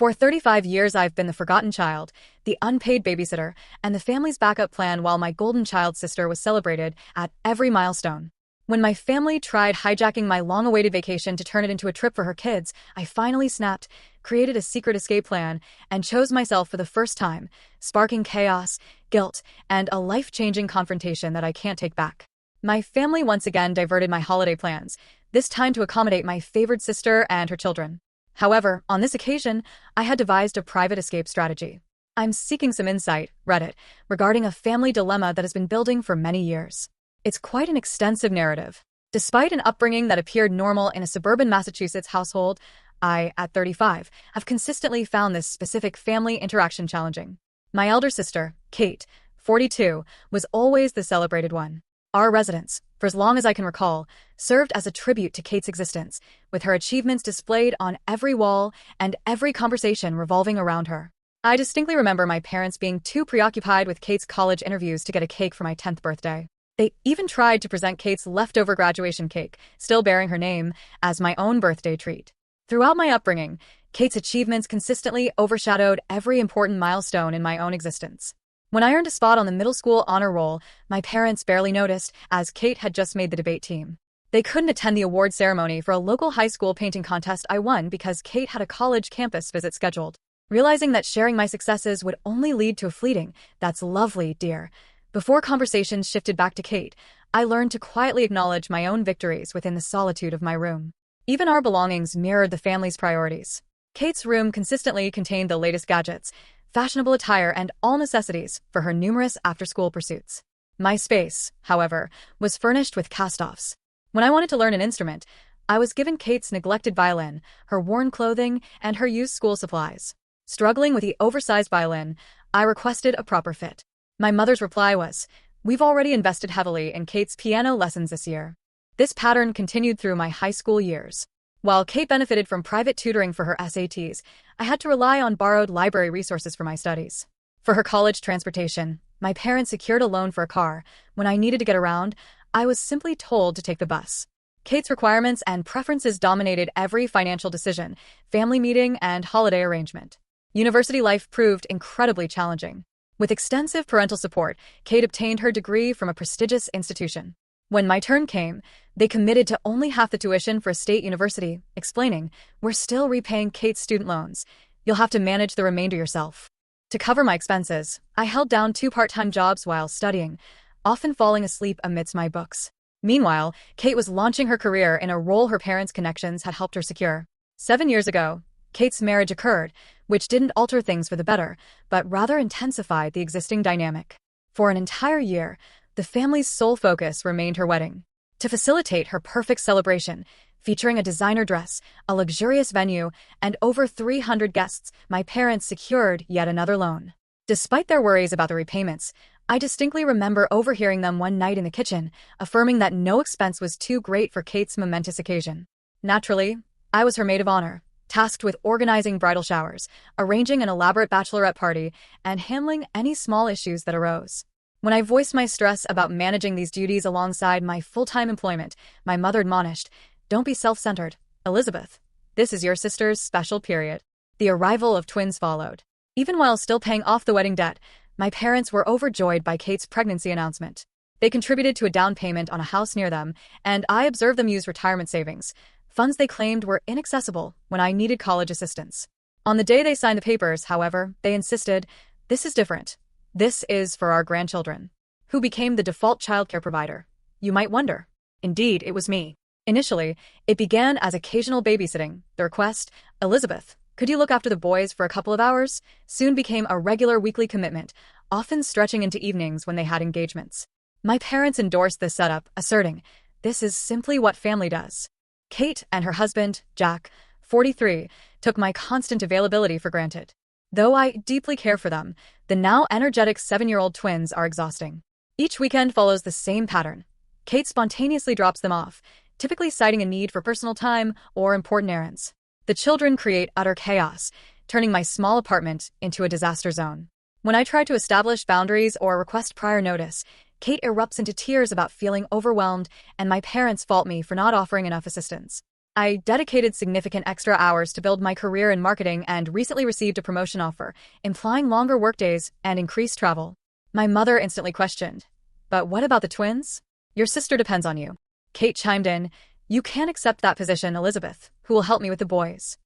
For 35 years, I've been the forgotten child, the unpaid babysitter, and the family's backup plan while my golden child sister was celebrated at every milestone. When my family tried hijacking my long-awaited vacation to turn it into a trip for her kids, I finally snapped, created a secret escape plan, and chose myself for the first time, sparking chaos, guilt, and a life-changing confrontation that I can't take back. My family once again diverted my holiday plans, this time to accommodate my favored sister and her children. However, on this occasion, I had devised a private escape strategy. I'm seeking some insight, Reddit, regarding a family dilemma that has been building for many years. It's quite an extensive narrative. Despite an upbringing that appeared normal in a suburban Massachusetts household, I, at 35, have consistently found this specific family interaction challenging. My elder sister, Kate, 42, was always the celebrated one. Our residence, for as long as I can recall, served as a tribute to Kate's existence, with her achievements displayed on every wall and every conversation revolving around her. I distinctly remember my parents being too preoccupied with Kate's college interviews to get a cake for my 10th birthday. They even tried to present Kate's leftover graduation cake, still bearing her name, as my own birthday treat. Throughout my upbringing, Kate's achievements consistently overshadowed every important milestone in my own existence. When I earned a spot on the middle school honor roll, my parents barely noticed, as Kate had just made the debate team. They couldn't attend the award ceremony for a local high school painting contest I won because Kate had a college campus visit scheduled. Realizing that sharing my successes would only lead to a fleeting, "That's lovely, dear," before conversations shifted back to Kate, I learned to quietly acknowledge my own victories within the solitude of my room. Even our belongings mirrored the family's priorities. Kate's room consistently contained the latest gadgets, fashionable attire, and all necessities for her numerous after-school pursuits. My space, however, was furnished with cast-offs. When I wanted to learn an instrument, I was given Kate's neglected violin, her worn clothing, and her used school supplies. Struggling with the oversized violin, I requested a proper fit. My mother's reply was, "We've already invested heavily in Kate's piano lessons this year." This pattern continued through my high school years. While Kate benefited from private tutoring for her SATs, I had to rely on borrowed library resources for my studies. For her college transportation, my parents secured a loan for a car. When I needed to get around, I was simply told to take the bus. Kate's requirements and preferences dominated every financial decision, family meeting, and holiday arrangement. University life proved incredibly challenging. With extensive parental support, Kate obtained her degree from a prestigious institution. When my turn came, they committed to only half the tuition for a state university, explaining, "We're still repaying Kate's student loans. You'll have to manage the remainder yourself." To cover my expenses, I held down 2 part-time jobs while studying, often falling asleep amidst my books. Meanwhile, Kate was launching her career in a role her parents' connections had helped her secure. 7 years ago, Kate's marriage occurred, which didn't alter things for the better, but rather intensified the existing dynamic. For an entire year, the family's sole focus remained her wedding. To facilitate her perfect celebration, featuring a designer dress, a luxurious venue, and over 300 guests, my parents secured yet another loan. Despite their worries about the repayments, I distinctly remember overhearing them one night in the kitchen, affirming that no expense was too great for Kate's momentous occasion. Naturally, I was her maid of honor, tasked with organizing bridal showers, arranging an elaborate bachelorette party, and handling any small issues that arose. When I voiced my stress about managing these duties alongside my full-time employment, my mother admonished, "Don't be self-centered, Elizabeth. This is your sister's special period." The arrival of twins followed. Even while still paying off the wedding debt, my parents were overjoyed by Kate's pregnancy announcement. They contributed to a down payment on a house near them, and I observed them use retirement savings, funds they claimed were inaccessible when I needed college assistance. On the day they signed the papers, however, they insisted, "This is different. This is for our grandchildren." Who became the default childcare provider? You might wonder. Indeed, it was me. Initially, it began as occasional babysitting. The request, "Elizabeth, could you look after the boys for a couple of hours?" soon became a regular weekly commitment, often stretching into evenings when they had engagements. My parents endorsed this setup, asserting, "This is simply what family does." Kate and her husband, Jack, 43, took my constant availability for granted. Though I deeply care for them, the now energetic 7-year-old twins are exhausting. Each weekend follows the same pattern. Kate spontaneously drops them off, typically citing a need for personal time or important errands. The children create utter chaos, turning my small apartment into a disaster zone. When I try to establish boundaries or request prior notice, Kate erupts into tears about feeling overwhelmed, and my parents fault me for not offering enough assistance. I dedicated significant extra hours to build my career in marketing and recently received a promotion offer, implying longer workdays and increased travel. My mother instantly questioned, "But what about the twins? Your sister depends on you." Kate chimed in, "You can't accept that position, Elizabeth, who will help me with the boys."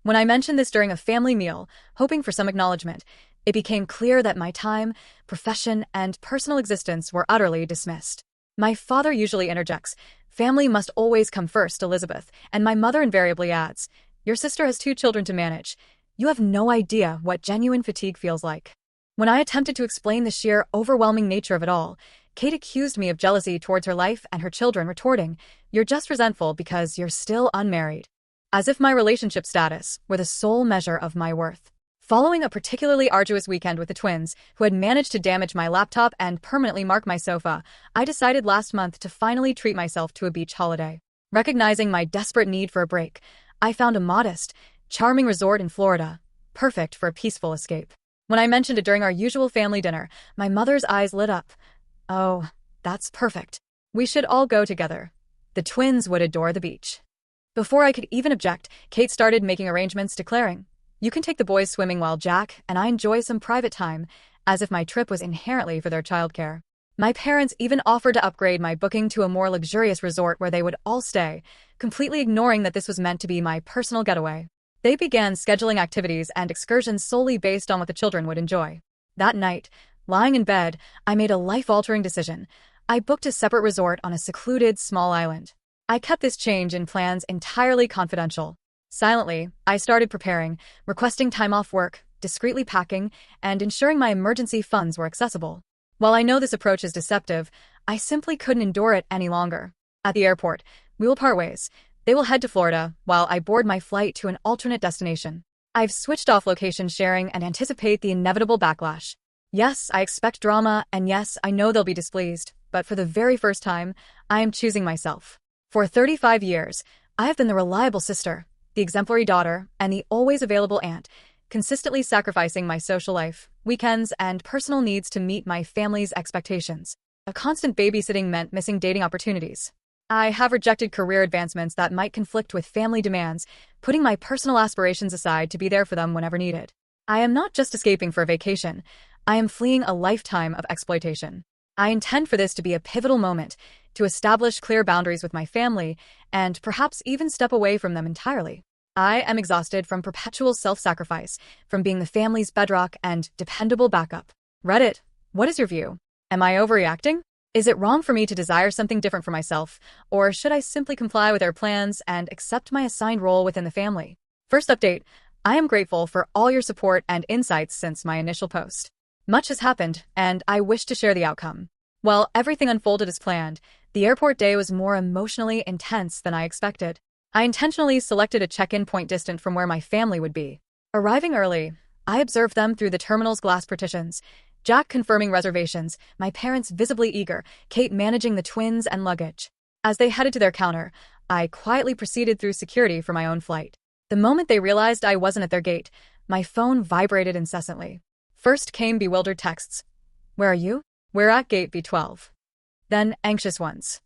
When I mentioned this during a family meal, hoping for some acknowledgement, it became clear that my time, profession, and personal existence were utterly dismissed. My father usually interjects, "Family must always come first, Elizabeth," and my mother invariably adds, "Your sister has 2 children to manage. You have no idea what genuine fatigue feels like." When I attempted to explain the sheer overwhelming nature of it all, Kate accused me of jealousy towards her life and her children, retorting, "You're just resentful because you're still unmarried." As if my relationship status were the sole measure of my worth. Following a particularly arduous weekend with the twins, who had managed to damage my laptop and permanently mark my sofa, I decided last month to finally treat myself to a beach holiday. Recognizing my desperate need for a break, I found a modest, charming resort in Florida, perfect for a peaceful escape. When I mentioned it during our usual family dinner, my mother's eyes lit up. "Oh, that's perfect. We should all go together. The twins would adore the beach." Before I could even object, Kate started making arrangements, declaring, "You can take the boys swimming while Jack and I enjoy some private time," as if my trip was inherently for their childcare. My parents even offered to upgrade my booking to a more luxurious resort where they would all stay, completely ignoring that this was meant to be my personal getaway. They began scheduling activities and excursions solely based on what the children would enjoy. That night, lying in bed, I made a life-altering decision. I booked a separate resort on a secluded small island. I kept this change in plans entirely confidential. Silently, I started preparing, requesting time off work, discreetly packing, and ensuring my emergency funds were accessible. While I know this approach is deceptive, I simply couldn't endure it any longer. At the airport, we will part ways. They will head to Florida, while I board my flight to an alternate destination. I've switched off location sharing and anticipate the inevitable backlash. Yes, I expect drama, and yes, I know they'll be displeased, but for the very first time, I am choosing myself. For 35 years, I have been the reliable sister, the exemplary daughter, and the always available aunt, consistently sacrificing my social life, weekends, and personal needs to meet my family's expectations. A constant babysitting meant missing dating opportunities. I have rejected career advancements that might conflict with family demands, putting my personal aspirations aside to be there for them whenever needed. I am not just escaping for a vacation, I am fleeing a lifetime of exploitation. I intend for this to be a pivotal moment, to establish clear boundaries with my family, and perhaps even step away from them entirely. I am exhausted from perpetual self-sacrifice, from being the family's bedrock and dependable backup. Reddit, what is your view? Am I overreacting? Is it wrong for me to desire something different for myself, or should I simply comply with their plans and accept my assigned role within the family? First update, I am grateful for all your support and insights since my initial post. Much has happened, and I wish to share the outcome. While everything unfolded as planned, the airport day was more emotionally intense than I expected. I intentionally selected a check-in point distant from where my family would be. Arriving early, I observed them through the terminal's glass partitions, Jack confirming reservations, my parents visibly eager, Kate managing the twins and luggage. As they headed to their counter, I quietly proceeded through security for my own flight. The moment they realized I wasn't at their gate, my phone vibrated incessantly. First came bewildered texts. "Where are you?" "We're at gate B12. Then anxious ones.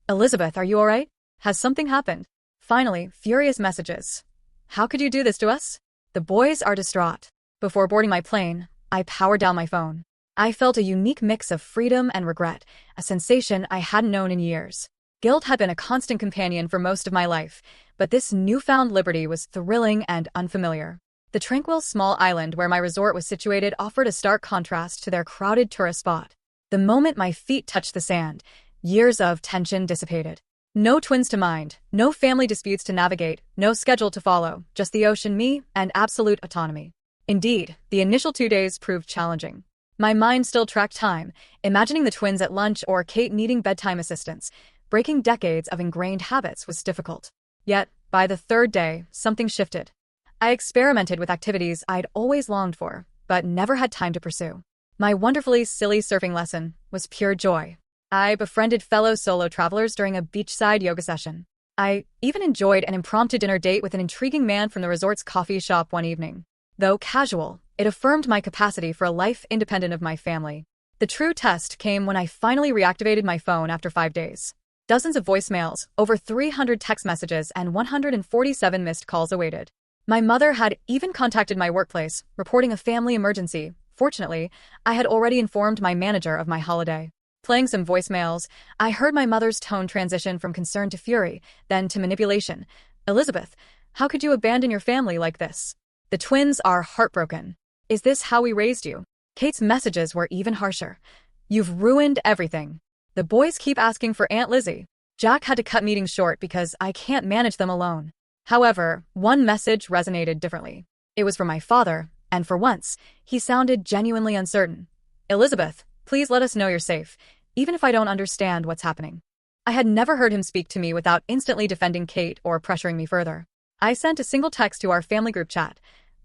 "Elizabeth, are you all right? Has something happened?" Finally, furious messages. "How could you do this to us?" The boys are distraught. Before boarding my plane, I powered down my phone. I felt a unique mix of freedom and regret, a sensation I hadn't known in years. Guilt had been a constant companion for most of my life, but this newfound liberty was thrilling and unfamiliar. The tranquil small island where my resort was situated offered a stark contrast to their crowded tourist spot. The moment my feet touched the sand, years of tension dissipated. No twins to mind, no family disputes to navigate, no schedule to follow, just the ocean, me, and absolute autonomy. Indeed, the initial 2 days proved challenging. My mind still tracked time, imagining the twins at lunch or Kate needing bedtime assistance. Breaking decades of ingrained habits was difficult. Yet, by the 3rd day, something shifted. I experimented with activities I'd always longed for, but never had time to pursue. My wonderfully silly surfing lesson was pure joy. I befriended fellow solo travelers during a beachside yoga session. I even enjoyed an impromptu dinner date with an intriguing man from the resort's coffee shop one evening. Though casual, it affirmed my capacity for a life independent of my family. The true test came when I finally reactivated my phone after 5 days. Dozens of voicemails, over 300 text messages, and 147 missed calls awaited. My mother had even contacted my workplace, reporting a family emergency. Fortunately, I had already informed my manager of my holiday. Playing some voicemails, I heard my mother's tone transition from concern to fury, then to manipulation. "Elizabeth, how could you abandon your family like this? The twins are heartbroken. Is this how we raised you?" Kate's messages were even harsher. "You've ruined everything. The boys keep asking for Aunt Lizzie." Jack had to cut meetings short because I can't manage them alone. However, one message resonated differently. It was from my father, and for once, he sounded genuinely uncertain. "Elizabeth, please let us know you're safe, even if I don't understand what's happening." I had never heard him speak to me without instantly defending Kate or pressuring me further. I sent a single text to our family group chat.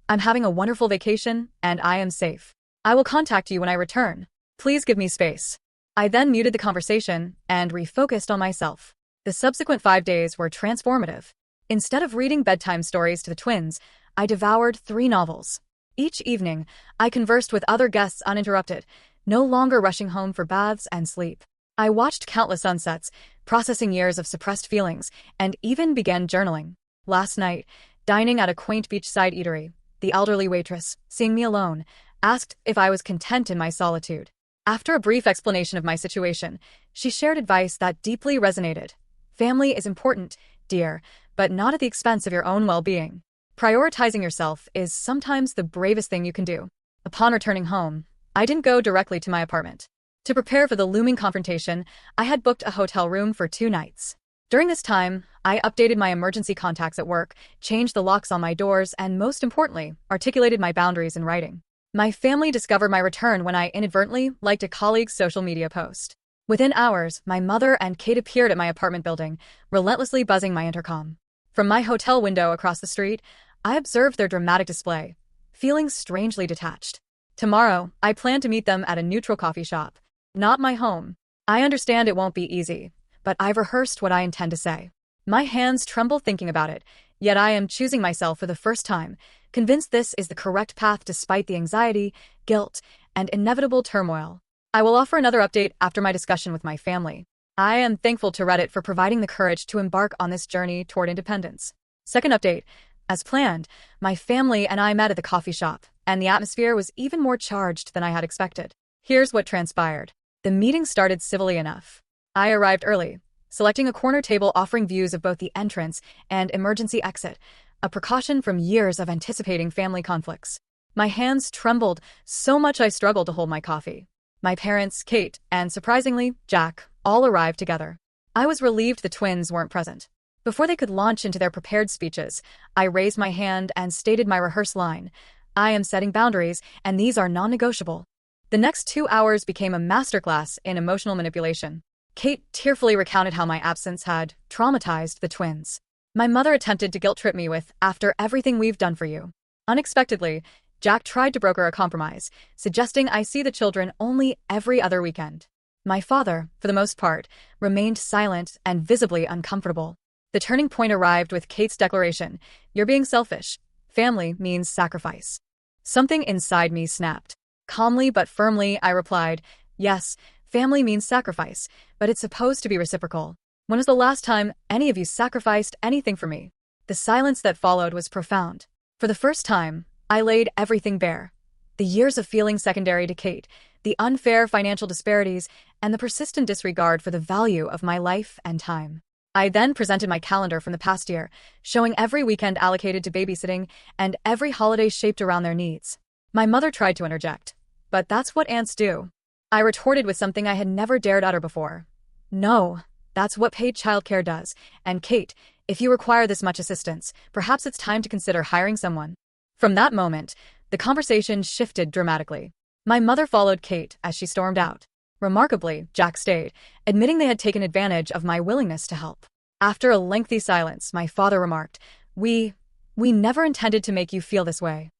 "I'm having a wonderful vacation, and I am safe. I will contact you when I return. Please give me space." I then muted the conversation and refocused on myself. The subsequent 5 days were transformative. Instead of reading bedtime stories to the twins, I devoured 3 novels. Each evening, I conversed with other guests uninterrupted, no longer rushing home for baths and sleep. I watched countless sunsets, processing years of suppressed feelings, and even began journaling. Last night, dining at a quaint beachside eatery, the elderly waitress, seeing me alone, asked if I was content in my solitude. After a brief explanation of my situation, she shared advice that deeply resonated. "Family is important, dear, but not at the expense of your own well-being. Prioritizing yourself is sometimes the bravest thing you can do." Upon returning home, I didn't go directly to my apartment. To prepare for the looming confrontation, I had booked a hotel room for 2 nights. During this time, I updated my emergency contacts at work, changed the locks on my doors, and most importantly, articulated my boundaries in writing. My family discovered my return when I inadvertently liked a colleague's social media post. Within hours, my mother and Kate appeared at my apartment building, relentlessly buzzing my intercom. From my hotel window across the street, I observed their dramatic display, feeling strangely detached. Tomorrow, I plan to meet them at a neutral coffee shop, not my home. I understand it won't be easy, but I've rehearsed what I intend to say. My hands tremble thinking about it, yet I am choosing myself for the first time, convinced this is the correct path despite the anxiety, guilt, and inevitable turmoil. I will offer another update after my discussion with my family. I am thankful to Reddit for providing the courage to embark on this journey toward independence. Second update. As planned, my family and I met at the coffee shop, and the atmosphere was even more charged than I had expected. Here's what transpired. The meeting started civilly enough. I arrived early, selecting a corner table offering views of both the entrance and emergency exit, a precaution from years of anticipating family conflicts. My hands trembled so much I struggled to hold my coffee. My parents, Kate, and surprisingly, Jack, all arrived together. I was relieved the twins weren't present. Before they could launch into their prepared speeches, I raised my hand and stated my rehearsed line. "I am setting boundaries, and these are non-negotiable." The next 2 hours became a masterclass in emotional manipulation. Kate tearfully recounted how my absence had traumatized the twins. My mother attempted to guilt-trip me with, "After everything we've done for you." Unexpectedly, Jack tried to broker a compromise, suggesting I see the children only every other weekend. My father, for the most part, remained silent and visibly uncomfortable. The turning point arrived with Kate's declaration, "You're being selfish. Family means sacrifice." Something inside me snapped. Calmly but firmly, I replied, "Yes, family means sacrifice, but it's supposed to be reciprocal. When was the last time any of you sacrificed anything for me?" The silence that followed was profound. For the first time, I laid everything bare. The years of feeling secondary to Kate, the unfair financial disparities, and the persistent disregard for the value of my life and time. I then presented my calendar from the past year, showing every weekend allocated to babysitting and every holiday shaped around their needs. My mother tried to interject, "But that's what aunts do." I retorted with something I had never dared utter before. "No, that's what paid childcare does, and Kate, if you require this much assistance, perhaps it's time to consider hiring someone." From that moment, the conversation shifted dramatically. My mother followed Kate as she stormed out. Remarkably, Jack stayed, admitting they had taken advantage of my willingness to help. After a lengthy silence, my father remarked, We never intended to make you feel this way."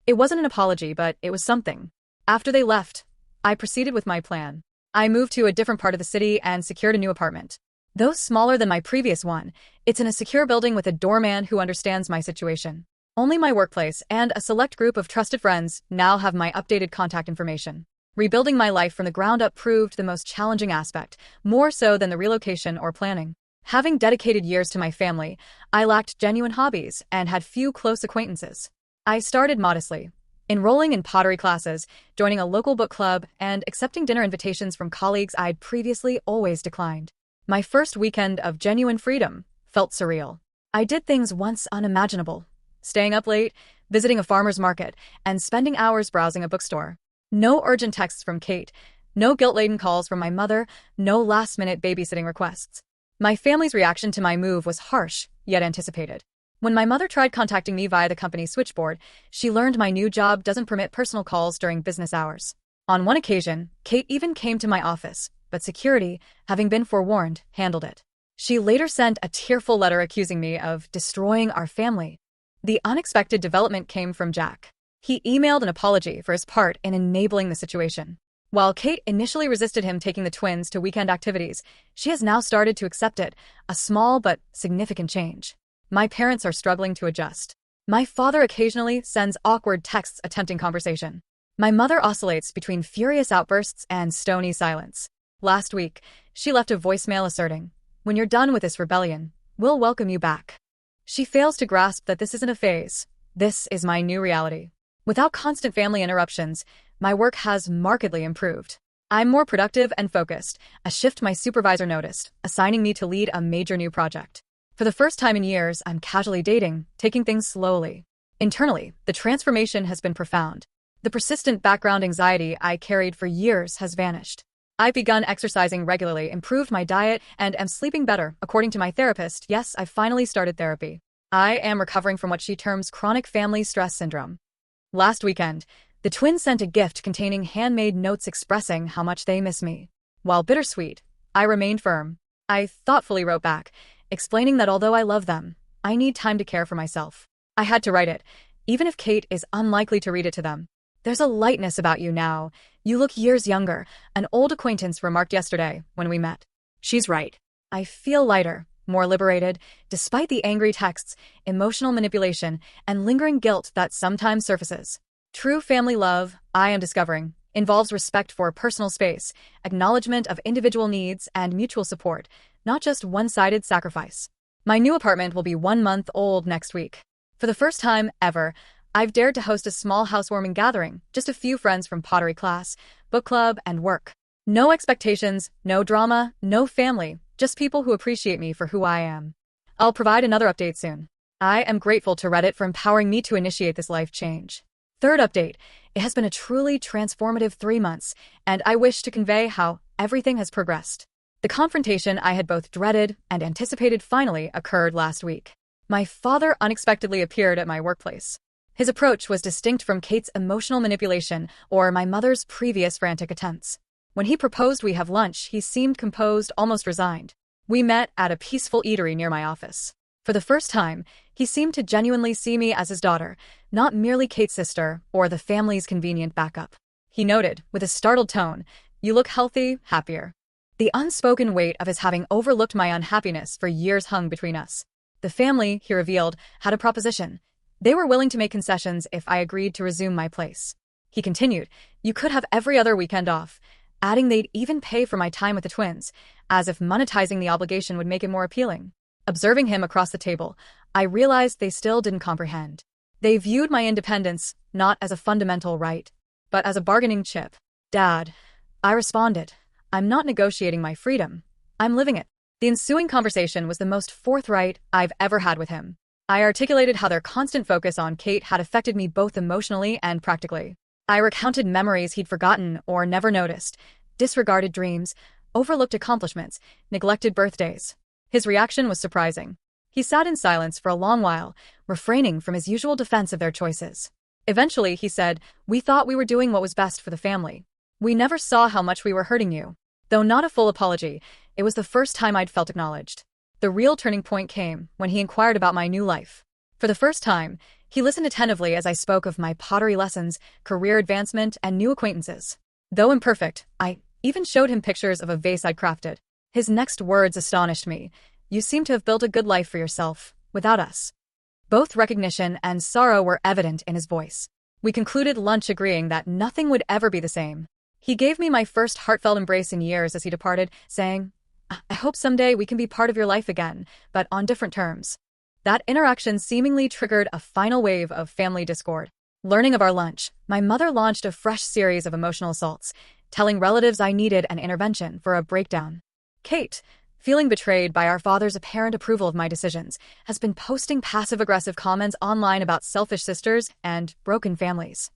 It wasn't an apology, but it was something. After they left, I proceeded with my plan. I moved to a different part of the city and secured a new apartment. Though smaller than my previous one, it's in a secure building with a doorman who understands my situation. Only my workplace and a select group of trusted friends now have my updated contact information. Rebuilding my life from the ground up proved the most challenging aspect, more so than the relocation or planning. Having dedicated years to my family, I lacked genuine hobbies and had few close acquaintances. I started modestly, enrolling in pottery classes, joining a local book club, and accepting dinner invitations from colleagues I'd previously always declined. My first weekend of genuine freedom felt surreal. I did things once unimaginable, staying up late, visiting a farmer's market, and spending hours browsing a bookstore. No urgent texts from Kate, no guilt-laden calls from my mother, no last-minute babysitting requests. My family's reaction to my move was harsh, yet anticipated. When my mother tried contacting me via the company switchboard, she learned my new job doesn't permit personal calls during business hours. On one occasion, Kate even came to my office, but security, having been forewarned, handled it. She later sent a tearful letter accusing me of destroying our family. The unexpected development came from Jack. He emailed an apology for his part in enabling the situation. While Kate initially resisted him taking the twins to weekend activities, she has now started to accept it, a small but significant change. My parents are struggling to adjust. My father occasionally sends awkward texts attempting conversation. My mother oscillates between furious outbursts and stony silence. Last week, she left a voicemail asserting, "When you're done with this rebellion, we'll welcome you back." She fails to grasp that this isn't a phase. This is my new reality. Without constant family interruptions, my work has markedly improved. I'm more productive and focused, a shift my supervisor noticed, assigning me to lead a major new project. For the first time in years, I'm casually dating, taking things slowly. Internally, the transformation has been profound. The persistent background anxiety I carried for years has vanished. I've begun exercising regularly, improved my diet, and am sleeping better, according to my therapist. Yes, I've finally started therapy. I am recovering from what she terms chronic family stress syndrome. Last weekend, the twins sent a gift containing handmade notes expressing how much they miss me. While bittersweet, I remained firm. I thoughtfully wrote back, explaining that although I love them, I need time to care for myself. I had to write it, even if Kate is unlikely to read it to them. "There's a lightness about you now. You look years younger," an old acquaintance remarked yesterday when we met. She's right. I feel lighter, more liberated, despite the angry texts, emotional manipulation, and lingering guilt that sometimes surfaces. True family love, I am discovering, involves respect for personal space, acknowledgement of individual needs, and mutual support, not just one-sided sacrifice. My new apartment will be 1 month old next week. For the first time ever, I've dared to host a small housewarming gathering, just a few friends from pottery class, book club, and work. No expectations, no drama, no family, just people who appreciate me for who I am. I'll provide another update soon. I am grateful to Reddit for empowering me to initiate this life change. Third update, it has been a truly transformative 3 months, and I wish to convey how everything has progressed. The confrontation I had both dreaded and anticipated finally occurred last week. My father unexpectedly appeared at my workplace. His approach was distinct from Kate's emotional manipulation or my mother's previous frantic attempts. When he proposed we have lunch, he seemed composed, almost resigned. We met at a peaceful eatery near my office. For the first time, he seemed to genuinely see me as his daughter, not merely Kate's sister or the family's convenient backup. He noted, with a startled tone, "You look healthy, happier." The unspoken weight of his having overlooked my unhappiness for years hung between us. The family, he revealed, had a proposition. They were willing to make concessions if I agreed to resume my place. He continued, "You could have every other weekend off," adding they'd even pay for my time with the twins, as if monetizing the obligation would make it more appealing. Observing him across the table, I realized they still didn't comprehend. They viewed my independence not as a fundamental right, but as a bargaining chip. "Dad," I responded, "I'm not negotiating my freedom. I'm living it." The ensuing conversation was the most forthright I've ever had with him. I articulated how their constant focus on Kate had affected me both emotionally and practically. I recounted memories he'd forgotten or never noticed, disregarded dreams, overlooked accomplishments, neglected birthdays. His reaction was surprising. He sat in silence for a long while, refraining from his usual defense of their choices. Eventually, he said, "We thought we were doing what was best for the family. We never saw how much we were hurting you." Though not a full apology, it was the first time I'd felt acknowledged. The real turning point came when he inquired about my new life. For the first time, he listened attentively as I spoke of my pottery lessons, career advancement, and new acquaintances. Though imperfect, I even showed him pictures of a vase I'd crafted. His next words astonished me. "You seem to have built a good life for yourself, without us." Both recognition and sorrow were evident in his voice. We concluded lunch agreeing that nothing would ever be the same. He gave me my first heartfelt embrace in years as he departed, saying, "I hope someday we can be part of your life again, but on different terms." That interaction seemingly triggered a final wave of family discord. Learning of our lunch, my mother launched a fresh series of emotional assaults, telling relatives I needed an intervention for a breakdown. Kate, feeling betrayed by our father's apparent approval of my decisions, has been posting passive-aggressive comments online about selfish sisters and broken families.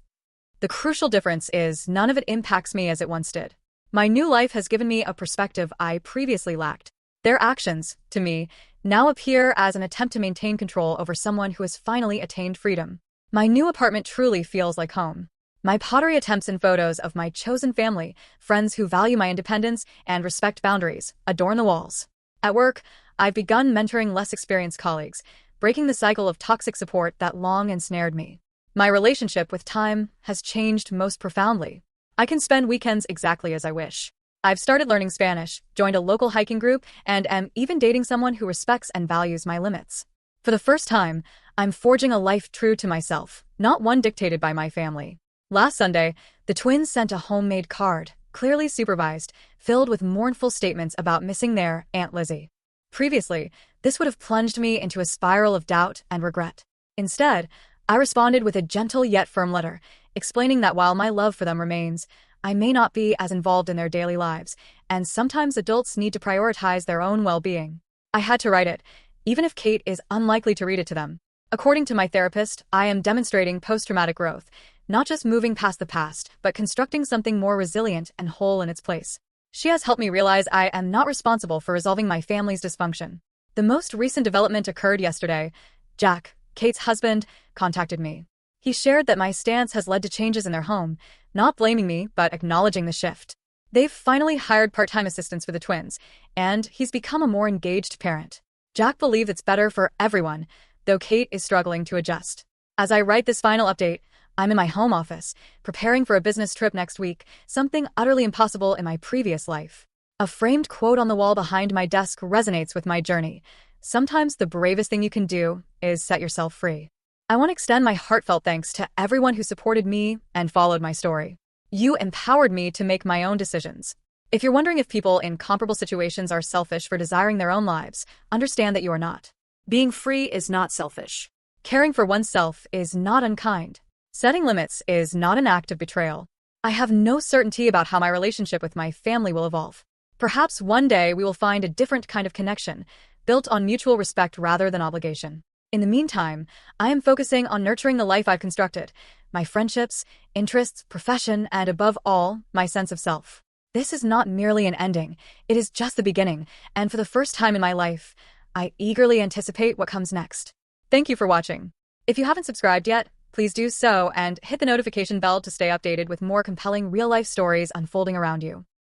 The crucial difference is none of it impacts me as it once did. My new life has given me a perspective I previously lacked. Their actions, to me, now appear as an attempt to maintain control over someone who has finally attained freedom. My new apartment truly feels like home. My pottery attempts and photos of my chosen family, friends who value my independence and respect boundaries, adorn the walls. At work, I've begun mentoring less experienced colleagues, breaking the cycle of toxic support that long ensnared me. My relationship with time has changed most profoundly. I can spend weekends exactly as I wish. I've started learning Spanish, joined a local hiking group, and am even dating someone who respects and values my limits. For the first time, I'm forging a life true to myself, not one dictated by my family. Last Sunday, the twins sent a homemade card, clearly supervised, filled with mournful statements about missing their Aunt Lizzie. Previously, this would have plunged me into a spiral of doubt and regret. Instead, I responded with a gentle yet firm letter, explaining that while my love for them remains, I may not be as involved in their daily lives, and sometimes adults need to prioritize their own well-being. I had to write it, even if Kate is unlikely to read it to them. According to my therapist, I am demonstrating post-traumatic growth, not just moving past the past, but constructing something more resilient and whole in its place. She has helped me realize I am not responsible for resolving my family's dysfunction. The most recent development occurred yesterday. Jack, Kate's husband, contacted me. He shared that my stance has led to changes in their home, not blaming me, but acknowledging the shift. They've finally hired part-time assistants for the twins, and he's become a more engaged parent. Jack believes it's better for everyone, though Kate is struggling to adjust. As I write this final update, I'm in my home office, preparing for a business trip next week, something utterly impossible in my previous life. A framed quote on the wall behind my desk resonates with my journey. Sometimes the bravest thing you can do is set yourself free. I want to extend my heartfelt thanks to everyone who supported me and followed my story. You empowered me to make my own decisions. If you're wondering if people in comparable situations are selfish for desiring their own lives, understand that you are not. Being free is not selfish. Caring for oneself is not unkind. Setting limits is not an act of betrayal. I have no certainty about how my relationship with my family will evolve. Perhaps one day we will find a different kind of connection, built on mutual respect rather than obligation. In the meantime, I am focusing on nurturing the life I've constructed, my friendships, interests, profession, and above all, my sense of self. This is not merely an ending, it is just the beginning, and for the first time in my life, I eagerly anticipate what comes next. Thank you for watching. If you haven't subscribed yet, please do so and hit the notification bell to stay updated with more compelling real-life stories unfolding around you.